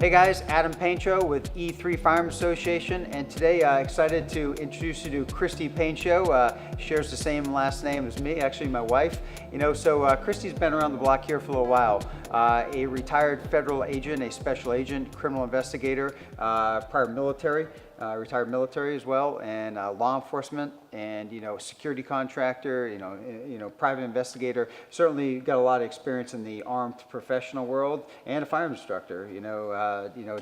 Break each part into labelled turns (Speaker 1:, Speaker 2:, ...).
Speaker 1: Hey guys, Adam Painchaud with E3 Firearms Association, and today excited to introduce you to Christy Painchaud. Shares the same last name as me, actually my wife. So Christy's been around the block here for a little while. A retired federal agent, a special agent, criminal investigator, prior military. Retired military as well, and law enforcement, and security contractor, private investigator. Certainly got a lot of experience in the armed professional world, and a firearms instructor.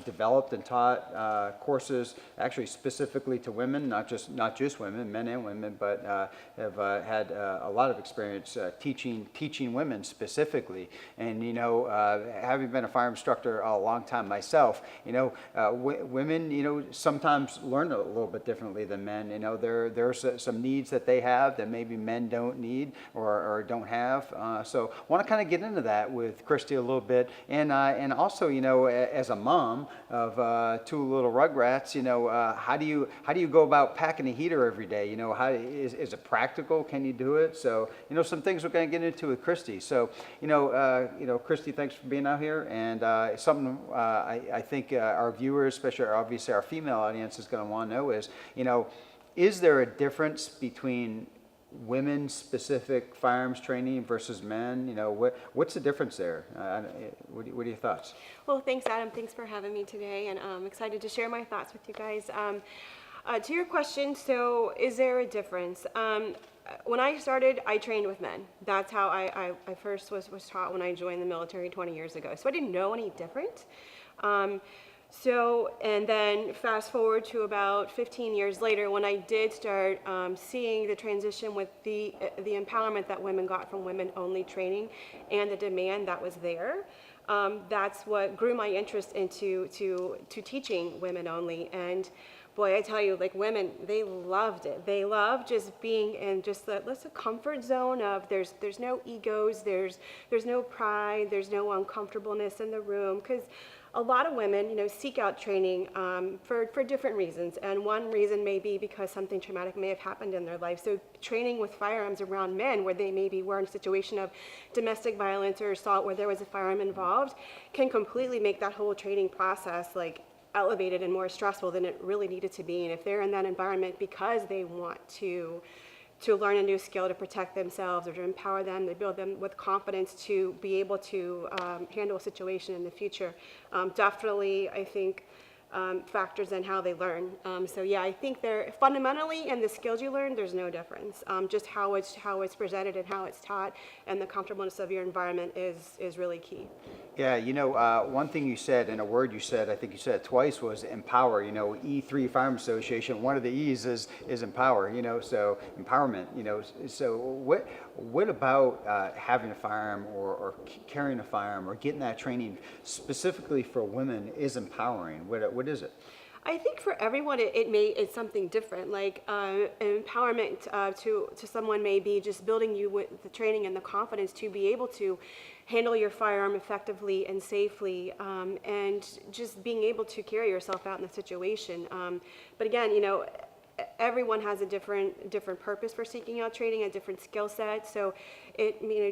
Speaker 1: Developed and taught courses actually specifically to women, not just women, men and women, but have had a lot of experience teaching women specifically. And having been a firearms instructor a long time myself, women sometimes learn a little bit differently than men. There's some needs that they have that maybe men don't need or don't have. So I want to kind of get into that with Christy a little bit, and also as a mom of two little rugrats, how do you go about packing a heater every day? How is it practical? Can you do it? So some things we're going to get into with Christy. So Christy, thanks for being out here, and something I think our viewers, especially obviously our female audience, is going to want to know is there a difference between women-specific firearms training versus men? What's the difference there? What are your thoughts?
Speaker 2: Well, thanks, Adam. Thanks for having me today, and I'm excited to share my thoughts with you guys. To your question, so is there a difference? When I started, I trained with men. That's how I first was taught when I joined the military 20 years ago. So I didn't know any different. And then fast forward to about 15 years later, when I did start seeing the transition with the empowerment that women got from women-only training and the demand that was there, that's what grew my interest into teaching women-only. And boy, I tell you, like, women, they loved it. They loved just being in just the comfort zone of there's no egos, there's no pride, there's no uncomfortableness in the room, because a lot of women, seek out training for different reasons, and one reason may be because something traumatic may have happened in their life. So training with firearms around men, where they maybe were in a situation of domestic violence or assault where there was a firearm involved, can completely make that whole training process elevated and more stressful than it really needed to be. And if they're in that environment because they want to learn a new skill to protect themselves or to empower them, to build them with confidence to be able to handle a situation in the future, definitely, I think, factors in how they learn. So yeah, I think they're fundamentally in the skills you learn, there's no difference. Just how it's presented and how it's taught, and the comfortableness of your environment is really key.
Speaker 1: Yeah, one thing you said, and a word you said, I think you said it twice, was empower. E3 Firearms Association, one of the E's is empower, so empowerment, So what about having a firearm or carrying a firearm or getting that training specifically for women is empowering? What is it?
Speaker 2: I think for everyone, it's something different. Like empowerment to someone may be just building you with the training and the confidence to be able to handle your firearm effectively and safely, and just being able to carry yourself out in the situation. But again, everyone has a different purpose for seeking out training, a different skill set. So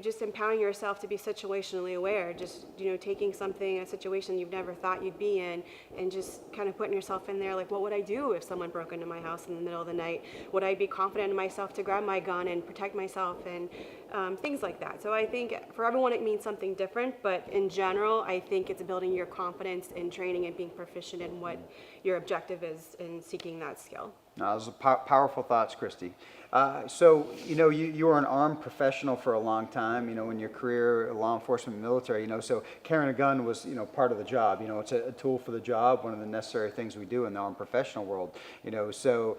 Speaker 2: just empowering yourself to be situationally aware, just taking a situation you've never thought you'd be in, and just kind of putting yourself in there, like, what would I do if someone broke into my house in the middle of the night? Would I be confident in myself to grab my gun and protect myself, and things like that. So I think for everyone it means something different, but in general I think it's building your confidence in training and being proficient in what your objective is in seeking that skill.
Speaker 1: Those are powerful thoughts, Christy. So you were an armed professional for a long time, in your career, law enforcement, military, so carrying a gun was, part of the job. It's a tool for the job, one of the necessary things we do in the armed professional world. So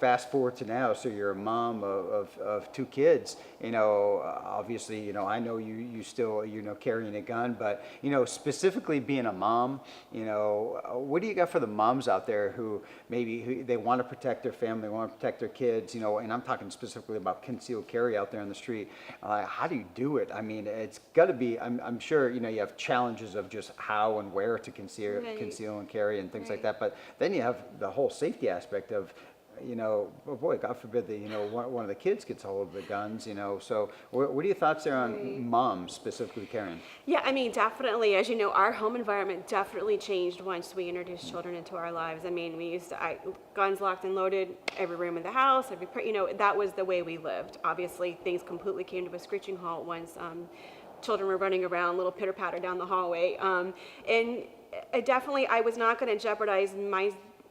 Speaker 1: fast forward to now, so you're a mom of two kids. Obviously, I know you still, carrying a gun, but specifically being a mom, what do you got for the moms out there who maybe they want to protect their family, they want to protect their kids, and I'm talking specifically about concealed carry out there on the street. How do you do it? I mean, it's got to be, I'm sure, you have challenges of just how and where to conceal and carry and things like that, but then you have the whole safety aspect of oh boy, God forbid that, one of the kids gets a hold of the guns, so what are your thoughts there on moms specifically carrying?
Speaker 2: Yeah, I mean, definitely. As you know, our home environment definitely changed once we introduced children into our lives. I mean, we used to, guns locked and loaded, every room in the house, that was the way we lived. Obviously, things completely came to a screeching halt once children were running around, little pitter patter down the hallway. And I was not going to jeopardize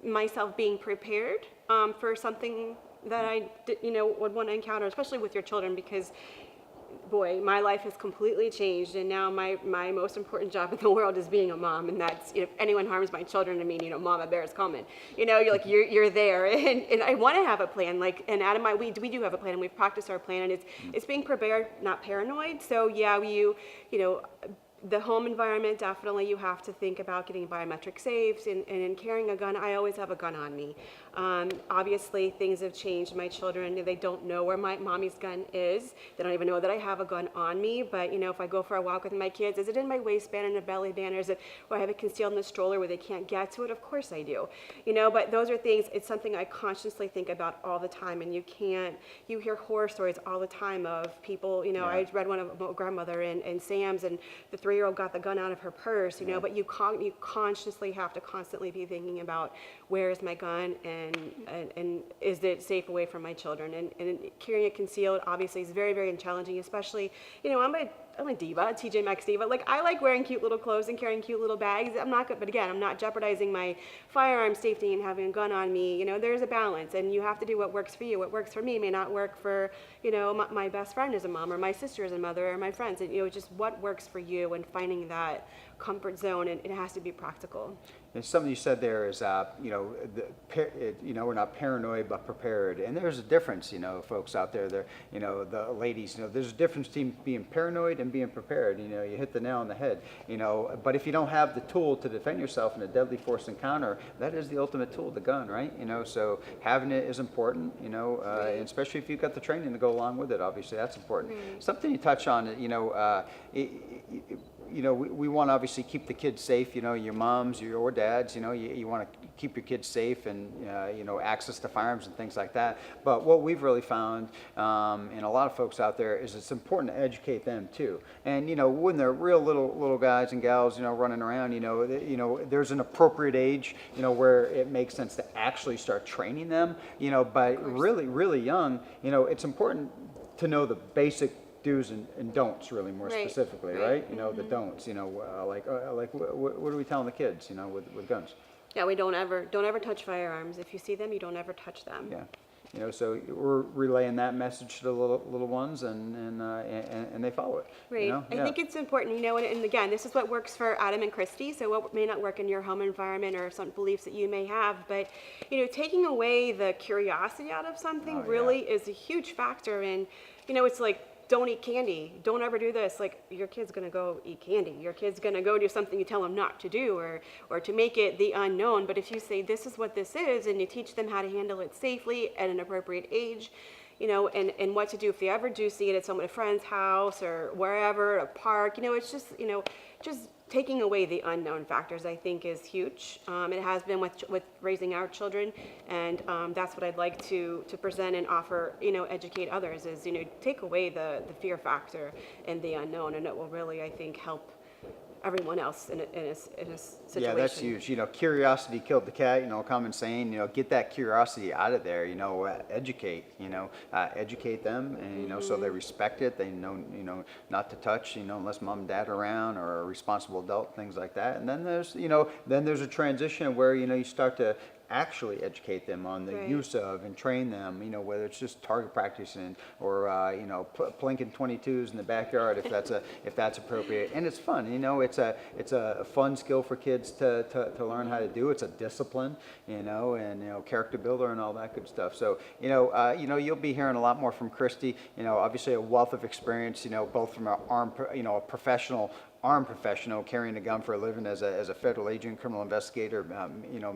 Speaker 2: myself being prepared for something that I would want to encounter, especially with your children, because boy, my life has completely changed, and now my most important job in the world is being a mom, and that's, if anyone harms my children, I mean, mama bear is coming. You're like, you're there, and I want to have a plan, and Adam and I, we do have a plan, and we've practiced our plan, and it's being prepared, not paranoid. So yeah, the home environment, definitely you have to think about getting biometric safes and in carrying a gun. I always have a gun on me. Obviously, things have changed. My children, they don't know where my mommy's gun is. They don't even know that I have a gun on me. But, if I go for a walk with my kids, is it in my waistband, in a belly band, or is it where I have it concealed in the stroller where they can't get to it? Of course I do. But those are things, it's something I consciously think about all the time. And you hear horror stories all the time of people,
Speaker 1: Yeah.
Speaker 2: I read one of my grandmother in Sam's, and the 3-year-old got the gun out of her purse, but you consciously have to constantly be thinking about, where is my gun, and is it safe away from my children? And carrying it concealed obviously is very, very challenging, especially, I'm a diva, a TJ Maxx diva. Like, I like wearing cute little clothes and carrying cute little bags. I'm not jeopardizing my firearm safety and having a gun on me. There's a balance, and you have to do what works for you. What works for me may not work for, my best friend as a mom, or my sister as a mother, or my friends. And, just what works for you, and finding that comfort zone, and it has to be practical.
Speaker 1: And something you said there is, we're not paranoid but prepared, and there's a difference, folks out there, the ladies, there's a difference between being paranoid and being prepared. You hit the nail on the head. But if you don't have the tool to defend yourself in a deadly force encounter, that is the ultimate tool, the gun, right? So having it is important.
Speaker 2: Right.
Speaker 1: And especially if you've got the training to go along with it. Obviously, that's important. Right. Something you touch on, we want to obviously keep the kids safe, your moms, your dads, you want to keep your kids safe and, access to firearms and things like that. But what we've really found, and a lot of folks out there, is it's important to educate them too. And, when they're real little guys and gals, running around, there's an appropriate age, where it makes sense to actually start training them, but really young, it's important to know the basic do's and don'ts, really, more specifically, right? The don'ts, what are we telling the kids, with guns?
Speaker 2: Yeah, we don't ever touch firearms. If you see them, you don't ever touch them.
Speaker 1: Yeah. So we're relaying that message to the little ones, and they follow it.
Speaker 2: Right. I think it's important, and again, this is what works for Adam and Christy. So what may not work in your home environment or some beliefs that you may have, but taking away the curiosity out of something really is a huge factor. And it's like, don't eat candy. Don't ever do this. Like, your kid's gonna go eat candy. Your kid's gonna go do something you tell them not to do, or to make it the unknown. But if you say, this is what this is, and you teach them how to handle it safely at an appropriate age, and what to do if they ever do see it at a friend's house or wherever, a park, it's just, just taking away the unknown factors, I think, is huge. It has been with raising our children, and that's what I'd like to present and offer, educate others, is, take away the fear factor and the unknown, and it will really, I think, help everyone else in a situation.
Speaker 1: Yeah, that's huge. Curiosity killed the cat, common saying, get that curiosity out of there, educate, educate them, and, so they respect it. They know, not to touch, unless mom and dad are around, or a responsible adult, things like that. And then there's a transition where, you start to actually educate them on the use of and train them, whether it's just target practicing or, plinking 22s in the backyard if that's appropriate. And it's fun, it's a fun skill for kids to learn how to do. It's a discipline, and, character builder and all that good stuff. So, you'll be hearing a lot more from Christy, obviously a wealth of experience, both from a professional armed professional carrying a gun for a living as a federal agent, criminal investigator,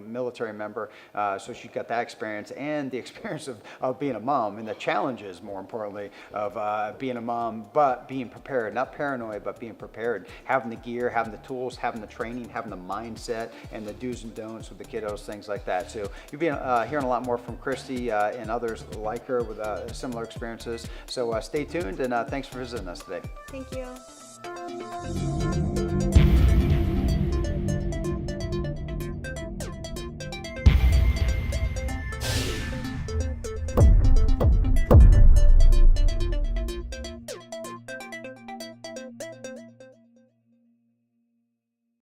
Speaker 1: military member. So she's got that experience and the experience of being a mom and the challenges, more importantly, of being a mom, but being prepared, not paranoid, but being prepared, having the gear, having the tools, having the training, having the mindset, and the do's and don'ts with the kiddos, things like that. So you'll be hearing a lot more from Christy and others like her with similar experiences. So stay tuned, and thanks for visiting us today.
Speaker 2: Thank you.